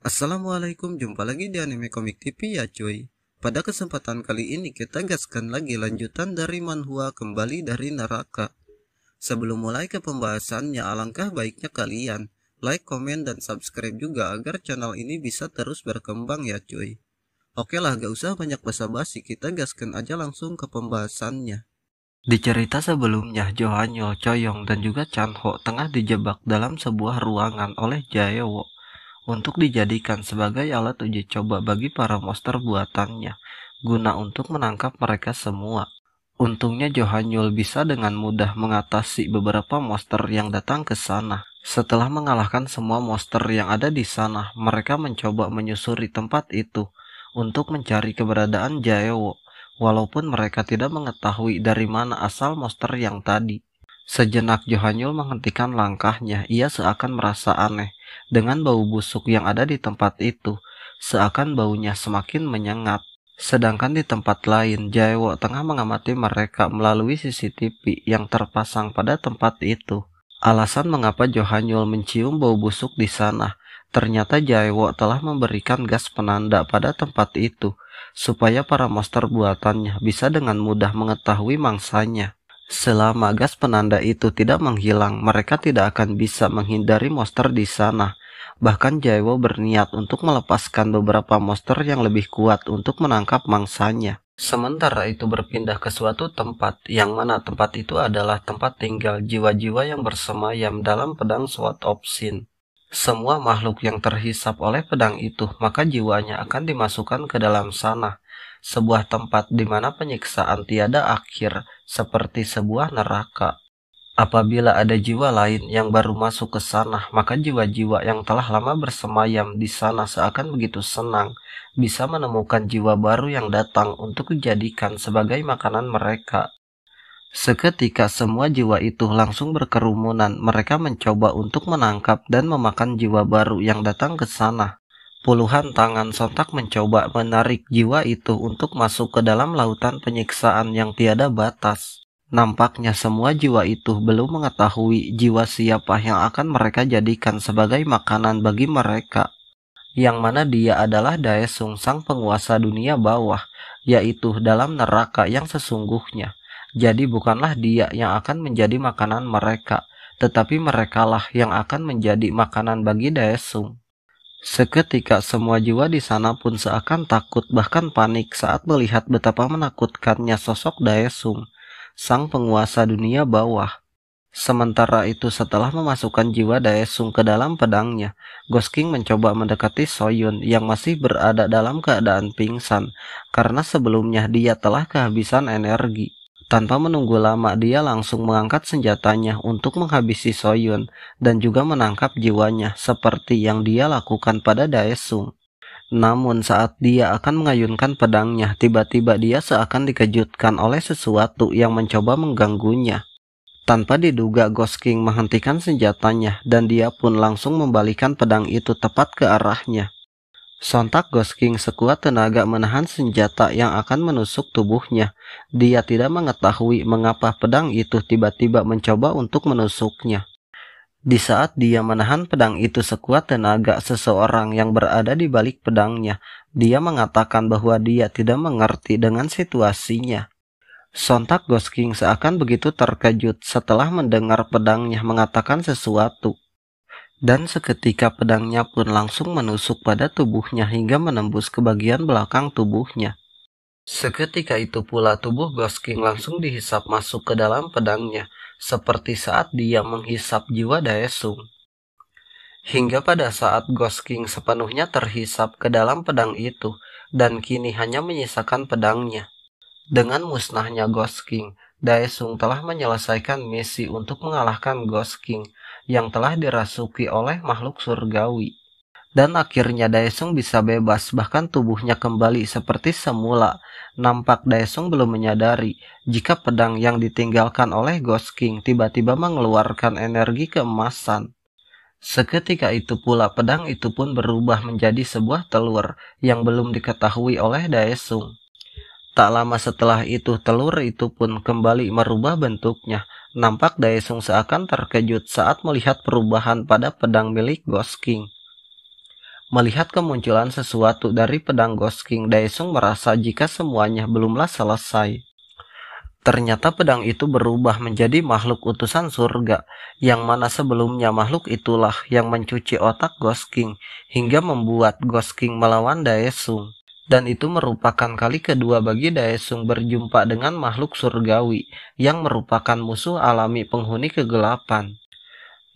Assalamualaikum, jumpa lagi di Anime Komik TV ya cuy. Pada kesempatan kali ini kita gaskan lagi lanjutan dari manhwa Kembali dari Neraka. Sebelum mulai ke pembahasannya, alangkah baiknya kalian like, komen, dan subscribe juga agar channel ini bisa terus berkembang ya cuy. Oke lah, gak usah banyak basa-basi, kita gaskan aja langsung ke pembahasannya. Di cerita sebelumnya, Jo Hanyo, Choyong, dan juga Chan Ho tengah dijebak dalam sebuah ruangan oleh Jaewo untuk dijadikan sebagai alat uji coba bagi para monster buatannya, guna untuk menangkap mereka semua. Untungnya Jo Hanyul bisa dengan mudah mengatasi beberapa monster yang datang ke sana. Setelah mengalahkan semua monster yang ada di sana, mereka mencoba menyusuri tempat itu untuk mencari keberadaan Jaewo, walaupun mereka tidak mengetahui dari mana asal monster yang tadi. Sejenak Jo Hanyul menghentikan langkahnya, ia seakan merasa aneh dengan bau busuk yang ada di tempat itu, seakan baunya semakin menyengat. Sedangkan di tempat lain, Jaewo tengah mengamati mereka melalui CCTV yang terpasang pada tempat itu. Alasan mengapa Jo Hanyul mencium bau busuk di sana, ternyata Jaewo telah memberikan gas penanda pada tempat itu, supaya para monster buatannya bisa dengan mudah mengetahui mangsanya. Selama gas penanda itu tidak menghilang, mereka tidak akan bisa menghindari monster di sana. Bahkan Jaewo berniat untuk melepaskan beberapa monster yang lebih kuat untuk menangkap mangsanya. Sementara itu berpindah ke suatu tempat, yang mana tempat itu adalah tempat tinggal jiwa-jiwa yang bersemayam dalam pedang Sword of Sin. Semua makhluk yang terhisap oleh pedang itu, maka jiwanya akan dimasukkan ke dalam sana. Sebuah tempat di mana penyiksaan tiada akhir, seperti sebuah neraka. Apabila ada jiwa lain yang baru masuk ke sana, maka jiwa-jiwa yang telah lama bersemayam di sana seakan begitu senang bisa menemukan jiwa baru yang datang untuk dijadikan sebagai makanan mereka. Seketika semua jiwa itu langsung berkerumunan, mereka mencoba untuk menangkap dan memakan jiwa baru yang datang ke sana. Puluhan tangan sontak mencoba menarik jiwa itu untuk masuk ke dalam lautan penyiksaan yang tiada batas. Nampaknya semua jiwa itu belum mengetahui jiwa siapa yang akan mereka jadikan sebagai makanan bagi mereka. Yang mana dia adalah Daesung, sang penguasa dunia bawah, yaitu dalam neraka yang sesungguhnya. Jadi bukanlah dia yang akan menjadi makanan mereka, tetapi merekalah yang akan menjadi makanan bagi Daesung. Seketika semua jiwa di sana pun seakan takut bahkan panik saat melihat betapa menakutkannya sosok Daesung, sang penguasa dunia bawah. Sementara itu setelah memasukkan jiwa Daesung ke dalam pedangnya, Ghost King mencoba mendekati Soyun yang masih berada dalam keadaan pingsan karena sebelumnya dia telah kehabisan energi. Tanpa menunggu lama, dia langsung mengangkat senjatanya untuk menghabisi Soyun dan juga menangkap jiwanya seperti yang dia lakukan pada Daesung. Namun saat dia akan mengayunkan pedangnya, tiba-tiba dia seakan dikejutkan oleh sesuatu yang mencoba mengganggunya. Tanpa diduga, Ghost King menghentikan senjatanya dan dia pun langsung membalikan pedang itu tepat ke arahnya. Sontak Ghost King sekuat tenaga menahan senjata yang akan menusuk tubuhnya. Dia tidak mengetahui mengapa pedang itu tiba-tiba mencoba untuk menusuknya. Di saat dia menahan pedang itu sekuat tenaga, seseorang yang berada di balik pedangnya, dia mengatakan bahwa dia tidak mengerti dengan situasinya. Sontak Ghost King seakan begitu terkejut setelah mendengar pedangnya mengatakan sesuatu. Dan seketika pedangnya pun langsung menusuk pada tubuhnya hingga menembus ke bagian belakang tubuhnya. Seketika itu pula tubuh Ghost King langsung dihisap masuk ke dalam pedangnya, seperti saat dia menghisap jiwa Daesung. Hingga pada saat Ghost King sepenuhnya terhisap ke dalam pedang itu, dan kini hanya menyisakan pedangnya. Dengan musnahnya Ghost King, Daesung telah menyelesaikan misi untuk mengalahkan Ghost King yang telah dirasuki oleh makhluk surgawi. Dan akhirnya Daesung bisa bebas, bahkan tubuhnya kembali seperti semula. Nampak Daesung belum menyadari jika pedang yang ditinggalkan oleh Ghost King tiba-tiba mengeluarkan energi keemasan. Seketika itu pula pedang itu pun berubah menjadi sebuah telur yang belum diketahui oleh Daesung. Tak lama setelah itu, telur itu pun kembali merubah bentuknya. Nampak Daesung seakan terkejut saat melihat perubahan pada pedang milik Ghost King. Melihat kemunculan sesuatu dari pedang Ghost King, Daesung merasa jika semuanya belumlah selesai. Ternyata pedang itu berubah menjadi makhluk utusan surga, yang mana sebelumnya makhluk itulah yang mencuci otak Ghost King hingga membuat Ghost King melawan Daesung. Dan itu merupakan kali kedua bagi Daesung berjumpa dengan makhluk surgawi yang merupakan musuh alami penghuni kegelapan.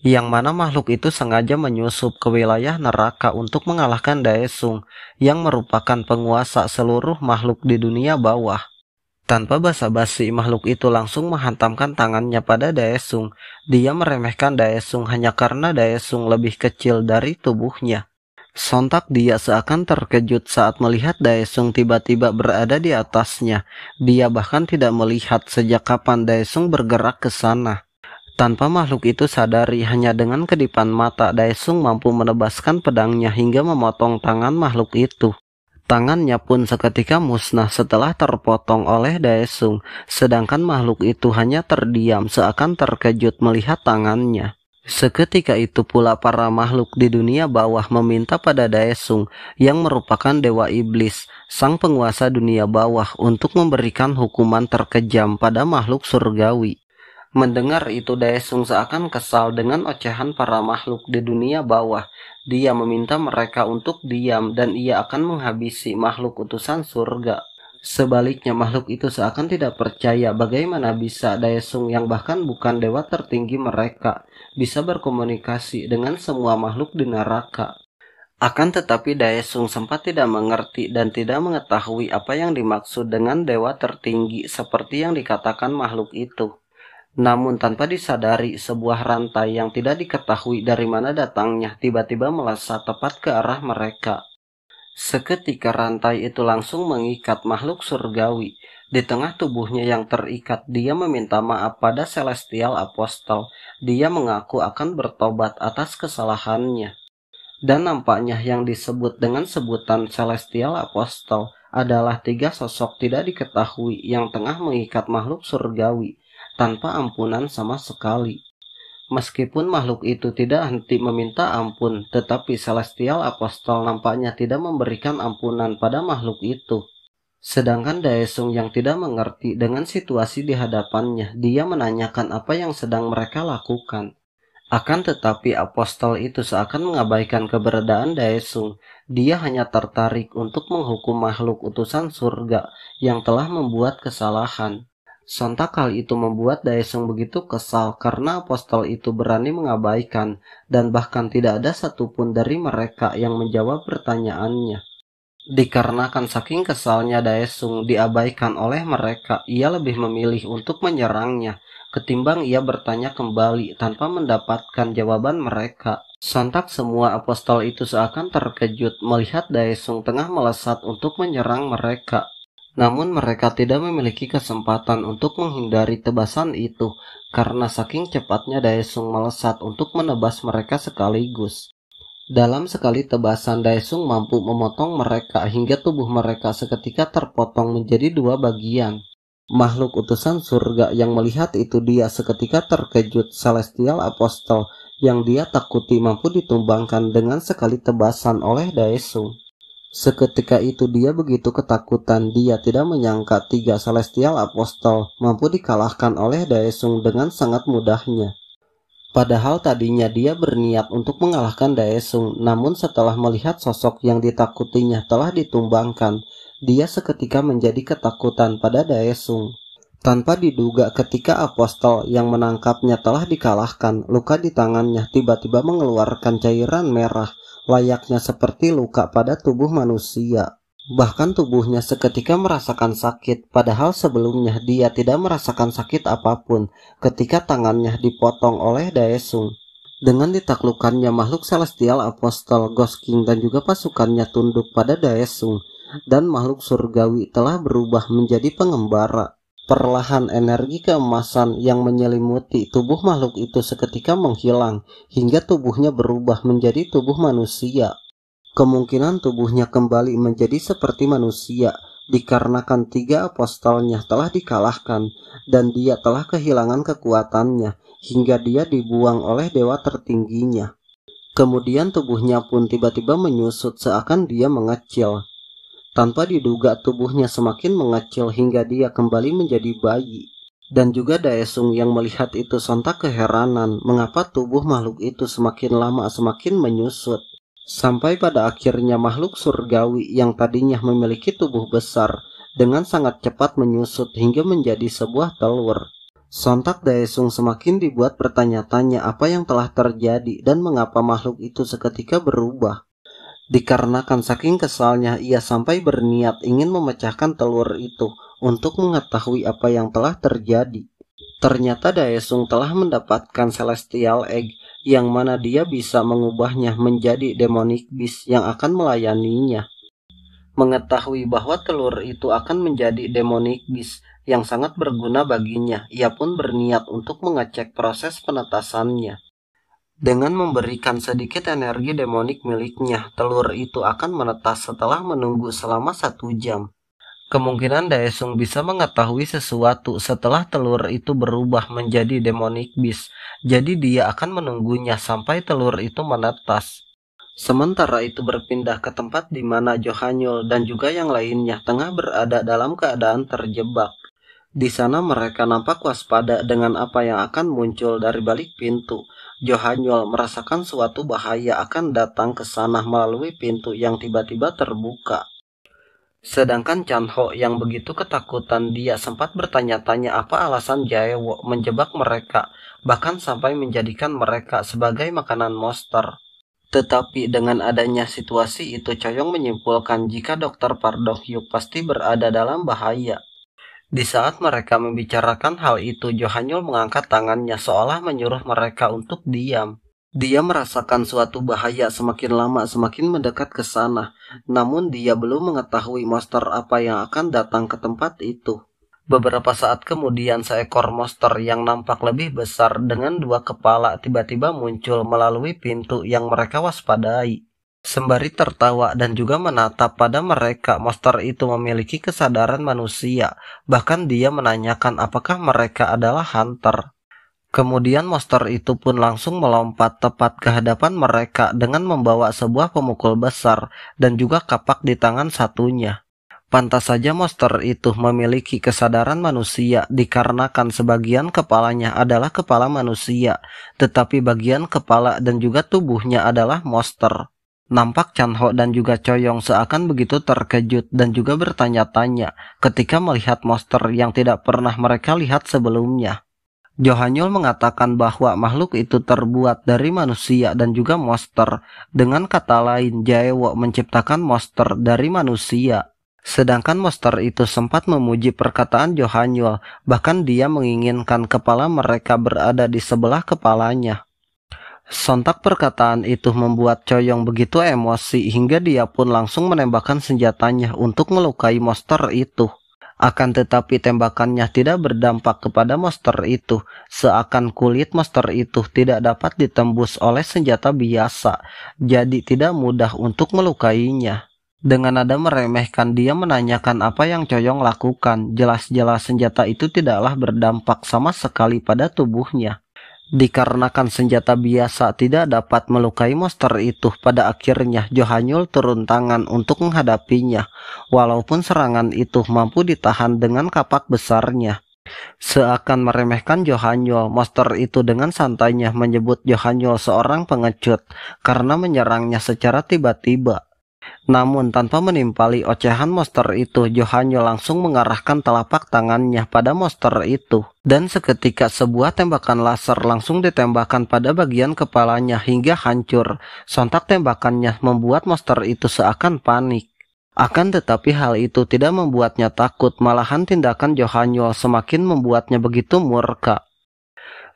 Yang mana makhluk itu sengaja menyusup ke wilayah neraka untuk mengalahkan Daesung yang merupakan penguasa seluruh makhluk di dunia bawah. Tanpa basa-basi, makhluk itu langsung menghantamkan tangannya pada Daesung. Dia meremehkan Daesung hanya karena Daesung lebih kecil dari tubuhnya. Sontak dia seakan terkejut saat melihat Daesung tiba-tiba berada di atasnya. Dia bahkan tidak melihat sejak kapan Daesung bergerak ke sana. Tanpa makhluk itu sadari, hanya dengan kedipan mata Daesung mampu menebaskan pedangnya hingga memotong tangan makhluk itu. Tangannya pun seketika musnah setelah terpotong oleh Daesung, sedangkan makhluk itu hanya terdiam seakan terkejut melihat tangannya. Seketika itu pula para makhluk di dunia bawah meminta pada Daesung yang merupakan dewa iblis, sang penguasa dunia bawah, untuk memberikan hukuman terkejam pada makhluk surgawi. Mendengar itu, Daesung seakan kesal dengan ocehan para makhluk di dunia bawah. Dia meminta mereka untuk diam dan ia akan menghabisi makhluk utusan surga. Sebaliknya, makhluk itu seakan tidak percaya bagaimana bisa Daesung yang bahkan bukan dewa tertinggi mereka bisa berkomunikasi dengan semua makhluk di neraka. Akan tetapi Daesung sempat tidak mengerti dan tidak mengetahui apa yang dimaksud dengan dewa tertinggi seperti yang dikatakan makhluk itu. Namun tanpa disadari, sebuah rantai yang tidak diketahui dari mana datangnya tiba-tiba melesat tepat ke arah mereka. Seketika rantai itu langsung mengikat makhluk surgawi. Di tengah tubuhnya yang terikat, dia meminta maaf pada Celestial Apostle. Dia mengaku akan bertobat atas kesalahannya. Dan nampaknya yang disebut dengan sebutan Celestial Apostle adalah 3 sosok tidak diketahui yang tengah mengikat makhluk surgawi tanpa ampunan sama sekali. Meskipun makhluk itu tidak henti meminta ampun, tetapi Celestial Apostle nampaknya tidak memberikan ampunan pada makhluk itu. Sedangkan Daesung yang tidak mengerti dengan situasi di hadapannya, dia menanyakan apa yang sedang mereka lakukan. Akan tetapi Apostle itu seakan mengabaikan keberadaan Daesung. Dia hanya tertarik untuk menghukum makhluk utusan surga yang telah membuat kesalahan. Sontak hal itu membuat Daesung begitu kesal karena Apostle itu berani mengabaikan dan bahkan tidak ada satupun dari mereka yang menjawab pertanyaannya. Dikarenakan saking kesalnya Daesung diabaikan oleh mereka, ia lebih memilih untuk menyerangnya ketimbang ia bertanya kembali tanpa mendapatkan jawaban mereka. Sontak semua Apostle itu seakan terkejut melihat Daesung tengah melesat untuk menyerang mereka. Namun mereka tidak memiliki kesempatan untuk menghindari tebasan itu, karena saking cepatnya Daesung melesat untuk menebas mereka sekaligus. Dalam sekali tebasan, Daesung mampu memotong mereka hingga tubuh mereka seketika terpotong menjadi 2 bagian. Makhluk utusan surga yang melihat itu dia seketika terkejut. Celestial Apostle yang dia takuti mampu ditumbangkan dengan sekali tebasan oleh Daesung. Seketika itu dia begitu ketakutan, dia tidak menyangka 3 Celestial Apostle mampu dikalahkan oleh Daesung dengan sangat mudahnya. Padahal tadinya dia berniat untuk mengalahkan Daesung, namun setelah melihat sosok yang ditakutinya telah ditumbangkan, dia seketika menjadi ketakutan pada Daesung. Tanpa diduga ketika Apostle yang menangkapnya telah dikalahkan, luka di tangannya tiba-tiba mengeluarkan cairan merah, layaknya seperti luka pada tubuh manusia. Bahkan tubuhnya seketika merasakan sakit, padahal sebelumnya dia tidak merasakan sakit apapun ketika tangannya dipotong oleh Daesung. Dengan ditaklukkannya, makhluk Celestial Apostle, Ghost King dan juga pasukannya tunduk pada Daesung, dan makhluk surgawi telah berubah menjadi pengembara. Perlahan energi keemasan yang menyelimuti tubuh makhluk itu seketika menghilang, hingga tubuhnya berubah menjadi tubuh manusia. Kemungkinan tubuhnya kembali menjadi seperti manusia, dikarenakan 3 apostolnya telah dikalahkan, dan dia telah kehilangan kekuatannya, hingga dia dibuang oleh dewa tertingginya. Kemudian tubuhnya pun tiba-tiba menyusut seakan dia mengecil. Tanpa diduga tubuhnya semakin mengecil hingga dia kembali menjadi bayi. Dan juga Daesung yang melihat itu sontak keheranan mengapa tubuh makhluk itu semakin lama semakin menyusut. Sampai pada akhirnya makhluk surgawi yang tadinya memiliki tubuh besar dengan sangat cepat menyusut hingga menjadi sebuah telur. Sontak Daesung semakin dibuat bertanya-tanya apa yang telah terjadi dan mengapa makhluk itu seketika berubah. Dikarenakan saking kesalnya ia sampai berniat ingin memecahkan telur itu untuk mengetahui apa yang telah terjadi. Ternyata Daesung telah mendapatkan Celestial Egg yang mana dia bisa mengubahnya menjadi Demonic Beast yang akan melayaninya. Mengetahui bahwa telur itu akan menjadi Demonic Beast yang sangat berguna baginya, ia pun berniat untuk mengecek proses penetasannya. Dengan memberikan sedikit energi demonik miliknya, telur itu akan menetas setelah menunggu selama 1 jam. Kemungkinan Daesung bisa mengetahui sesuatu setelah telur itu berubah menjadi Demonic Beast, jadi dia akan menunggunya sampai telur itu menetas. Sementara itu berpindah ke tempat di mana Johanyul dan juga yang lainnya tengah berada dalam keadaan terjebak. Di sana mereka nampak waspada dengan apa yang akan muncul dari balik pintu. Johanyul merasakan suatu bahaya akan datang ke sana melalui pintu yang tiba-tiba terbuka. Sedangkan Chanho yang begitu ketakutan dia sempat bertanya-tanya apa alasan Jaewo menjebak mereka, bahkan sampai menjadikan mereka sebagai makanan monster. Tetapi dengan adanya situasi itu Choyong menyimpulkan jika Dr. Park Dong-hyuk pasti berada dalam bahaya. Di saat mereka membicarakan hal itu, Johanyul mengangkat tangannya seolah menyuruh mereka untuk diam. Dia merasakan suatu bahaya semakin lama semakin mendekat ke sana, namun dia belum mengetahui monster apa yang akan datang ke tempat itu. Beberapa saat kemudian seekor monster yang nampak lebih besar dengan 2 kepala tiba-tiba muncul melalui pintu yang mereka waspadai. Sembari tertawa dan juga menatap pada mereka, monster itu memiliki kesadaran manusia, bahkan dia menanyakan apakah mereka adalah hunter. Kemudian monster itu pun langsung melompat tepat ke hadapan mereka dengan membawa sebuah pemukul besar dan juga kapak di tangan satunya. Pantas saja monster itu memiliki kesadaran manusia dikarenakan sebagian kepalanya adalah kepala manusia, tetapi bagian kepala dan juga tubuhnya adalah monster. Nampak Chanho dan juga Choyong seakan begitu terkejut dan juga bertanya-tanya ketika melihat monster yang tidak pernah mereka lihat sebelumnya. Johanyul mengatakan bahwa makhluk itu terbuat dari manusia dan juga monster. Dengan kata lain, Jaewo menciptakan monster dari manusia. Sedangkan monster itu sempat memuji perkataan Johanyul, bahkan dia menginginkan kepala mereka berada di sebelah kepalanya. Sontak perkataan itu membuat Choyong begitu emosi hingga dia pun langsung menembakkan senjatanya untuk melukai monster itu. Akan tetapi tembakannya tidak berdampak kepada monster itu, seakan kulit monster itu tidak dapat ditembus oleh senjata biasa, jadi tidak mudah untuk melukainya. Dengan nada meremehkan dia menanyakan apa yang Choyong lakukan, jelas-jelas senjata itu tidaklah berdampak sama sekali pada tubuhnya. Dikarenakan senjata biasa tidak dapat melukai monster itu, pada akhirnya Johanyul turun tangan untuk menghadapinya, walaupun serangan itu mampu ditahan dengan kapak besarnya. Seakan meremehkan Johanyul, monster itu dengan santainya menyebut Johanyul seorang pengecut karena menyerangnya secara tiba-tiba. Namun tanpa menimpali ocehan monster itu, Johanyul langsung mengarahkan telapak tangannya pada monster itu. Dan seketika sebuah tembakan laser langsung ditembakkan pada bagian kepalanya hingga hancur. Sontak tembakannya membuat monster itu seakan panik. Akan tetapi hal itu tidak membuatnya takut, malahan tindakan Johanyul semakin membuatnya begitu murka.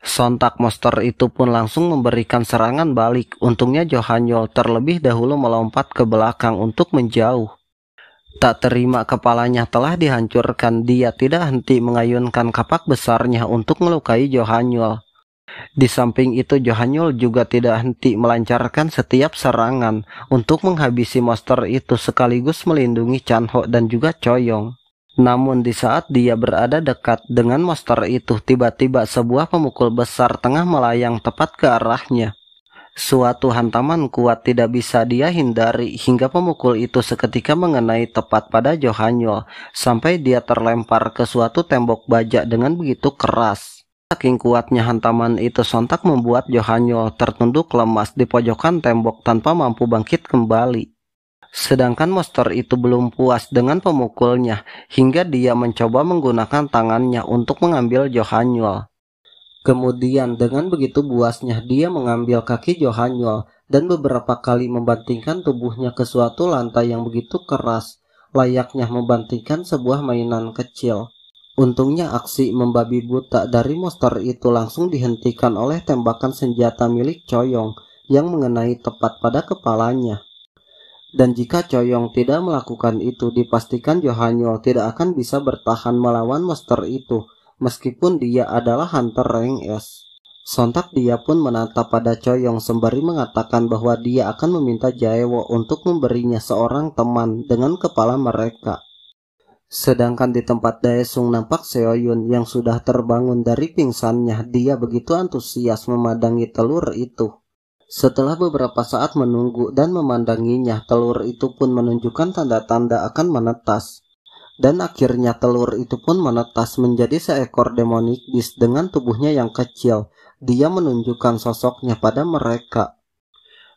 Sontak monster itu pun langsung memberikan serangan balik. Untungnya Johanyul terlebih dahulu melompat ke belakang untuk menjauh. Tak terima kepalanya telah dihancurkan, dia tidak henti mengayunkan kapak besarnya untuk melukai Johanyul. Di samping itu Johanyul juga tidak henti melancarkan setiap serangan untuk menghabisi monster itu sekaligus melindungi Chanho dan juga Choyong. Namun di saat dia berada dekat dengan monster itu, tiba-tiba sebuah pemukul besar tengah melayang tepat ke arahnya. Suatu hantaman kuat tidak bisa dia hindari hingga pemukul itu seketika mengenai tepat pada Johanyol sampai dia terlempar ke suatu tembok baja dengan begitu keras. Saking kuatnya hantaman itu sontak membuat Johanyol tertunduk lemas di pojokan tembok tanpa mampu bangkit kembali. Sedangkan monster itu belum puas dengan pemukulnya hingga dia mencoba menggunakan tangannya untuk mengambil Johanyol. Kemudian dengan begitu buasnya dia mengambil kaki Johanyol dan beberapa kali membantingkan tubuhnya ke suatu lantai yang begitu keras, layaknya membantingkan sebuah mainan kecil. Untungnya aksi membabi buta dari monster itu langsung dihentikan oleh tembakan senjata milik Coyong yang mengenai tepat pada kepalanya. Dan jika Coyong tidak melakukan itu, dipastikan Johanyol tidak akan bisa bertahan melawan monster itu. Meskipun dia adalah hunter rank S. Sontak dia pun menatap pada Coyong sembari mengatakan bahwa dia akan meminta Jaewo untuk memberinya seorang teman dengan kepala mereka. Sedangkan di tempat Daesung nampak Seoyun yang sudah terbangun dari pingsannya. Dia begitu antusias memandangi telur itu. Setelah beberapa saat menunggu dan memandanginya, telur itu pun menunjukkan tanda-tanda akan menetas. Dan akhirnya telur itu pun menetas menjadi seekor demonic beast dengan tubuhnya yang kecil. Dia menunjukkan sosoknya pada mereka.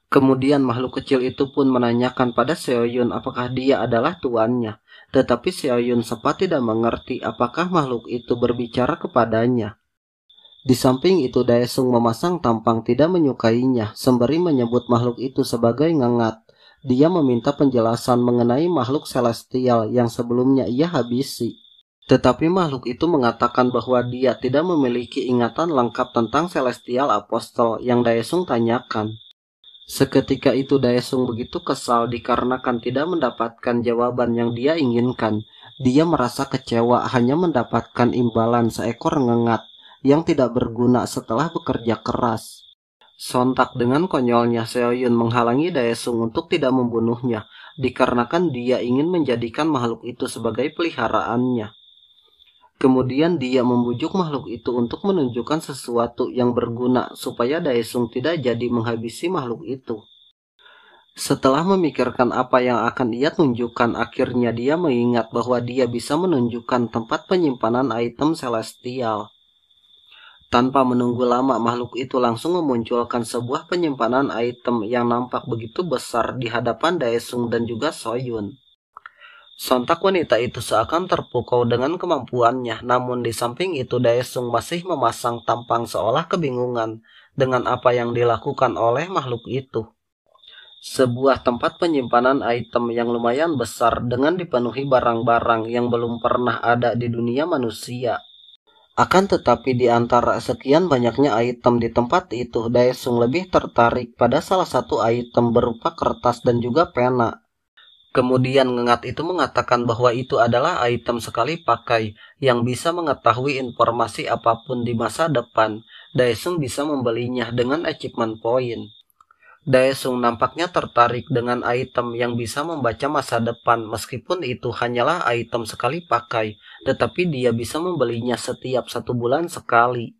Kemudian makhluk kecil itu pun menanyakan pada Seoyun apakah dia adalah tuannya. Tetapi Seoyun sempat tidak mengerti apakah makhluk itu berbicara kepadanya. Di samping itu Daesung memasang tampang tidak menyukainya, sembari menyebut makhluk itu sebagai ngengat. Dia meminta penjelasan mengenai makhluk celestial yang sebelumnya ia habisi. Tetapi makhluk itu mengatakan bahwa dia tidak memiliki ingatan lengkap tentang celestial apostle yang Daesung tanyakan. Seketika itu Daesung begitu kesal dikarenakan tidak mendapatkan jawaban yang dia inginkan. Dia merasa kecewa hanya mendapatkan imbalan seekor ngengat yang tidak berguna setelah bekerja keras. Sontak dengan konyolnya Seoyun menghalangi Daesung untuk tidak membunuhnya, dikarenakan dia ingin menjadikan makhluk itu sebagai peliharaannya. Kemudian dia membujuk makhluk itu untuk menunjukkan sesuatu yang berguna supaya Daesung tidak jadi menghabisi makhluk itu. Setelah memikirkan apa yang akan ia tunjukkan, akhirnya dia mengingat bahwa dia bisa menunjukkan tempat penyimpanan item celestial. Tanpa menunggu lama, makhluk itu langsung memunculkan sebuah penyimpanan item yang nampak begitu besar di hadapan Daesung dan juga Soyun. Sontak wanita itu seakan terpukau dengan kemampuannya, namun di samping itu Daesung masih memasang tampang seolah kebingungan dengan apa yang dilakukan oleh makhluk itu. Sebuah tempat penyimpanan item yang lumayan besar dengan dipenuhi barang-barang yang belum pernah ada di dunia manusia. Akan tetapi di antara sekian banyaknya item di tempat itu, Daesung lebih tertarik pada salah satu item berupa kertas dan juga pena. Kemudian ngengat itu mengatakan bahwa itu adalah item sekali pakai yang bisa mengetahui informasi apapun di masa depan. Daesung bisa membelinya dengan achievement point. Daesung nampaknya tertarik dengan item yang bisa membaca masa depan, meskipun itu hanyalah item sekali pakai, tetapi dia bisa membelinya setiap 1 bulan sekali.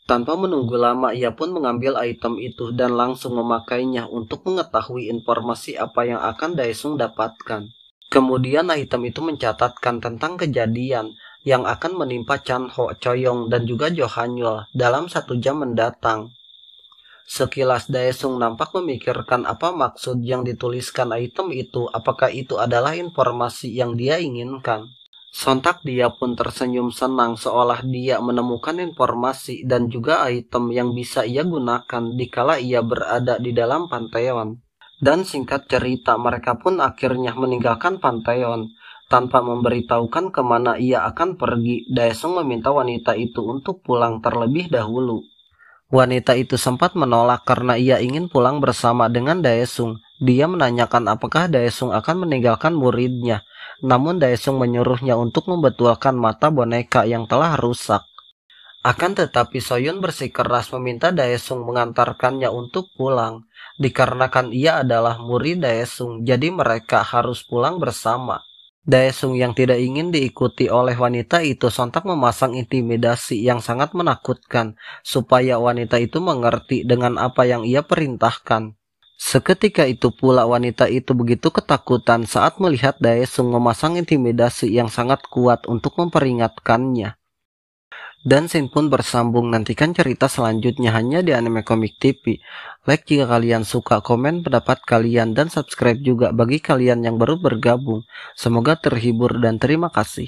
Tanpa menunggu lama, ia pun mengambil item itu dan langsung memakainya untuk mengetahui informasi apa yang akan Daesung dapatkan. Kemudian item itu mencatatkan tentang kejadian yang akan menimpa Chanho, Coyong, dan juga Johanyol dalam 1 jam mendatang. Sekilas Daesung nampak memikirkan apa maksud yang dituliskan item itu, apakah itu adalah informasi yang dia inginkan. Sontak dia pun tersenyum senang seolah dia menemukan informasi dan juga item yang bisa ia gunakan dikala ia berada di dalam Pantheon. Dan singkat cerita, mereka pun akhirnya meninggalkan Pantheon. Tanpa memberitahukan kemana ia akan pergi, Daesung meminta wanita itu untuk pulang terlebih dahulu. Wanita itu sempat menolak karena ia ingin pulang bersama dengan Daesung. Dia menanyakan apakah Daesung akan meninggalkan muridnya, namun Daesung menyuruhnya untuk membetulkan mata boneka yang telah rusak. Akan tetapi Soyun bersikeras meminta Daesung mengantarkannya untuk pulang, dikarenakan ia adalah murid Daesung, jadi mereka harus pulang bersama. Daesung yang tidak ingin diikuti oleh wanita itu sontak memasang intimidasi yang sangat menakutkan supaya wanita itu mengerti dengan apa yang ia perintahkan. Seketika itu pula wanita itu begitu ketakutan saat melihat Daesung memasang intimidasi yang sangat kuat untuk memperingatkannya. Dan scene pun bersambung. Nantikan cerita selanjutnya hanya di Anime Komik TV. Like jika kalian suka, komen pendapat kalian, dan subscribe juga bagi kalian yang baru bergabung. Semoga terhibur dan terima kasih.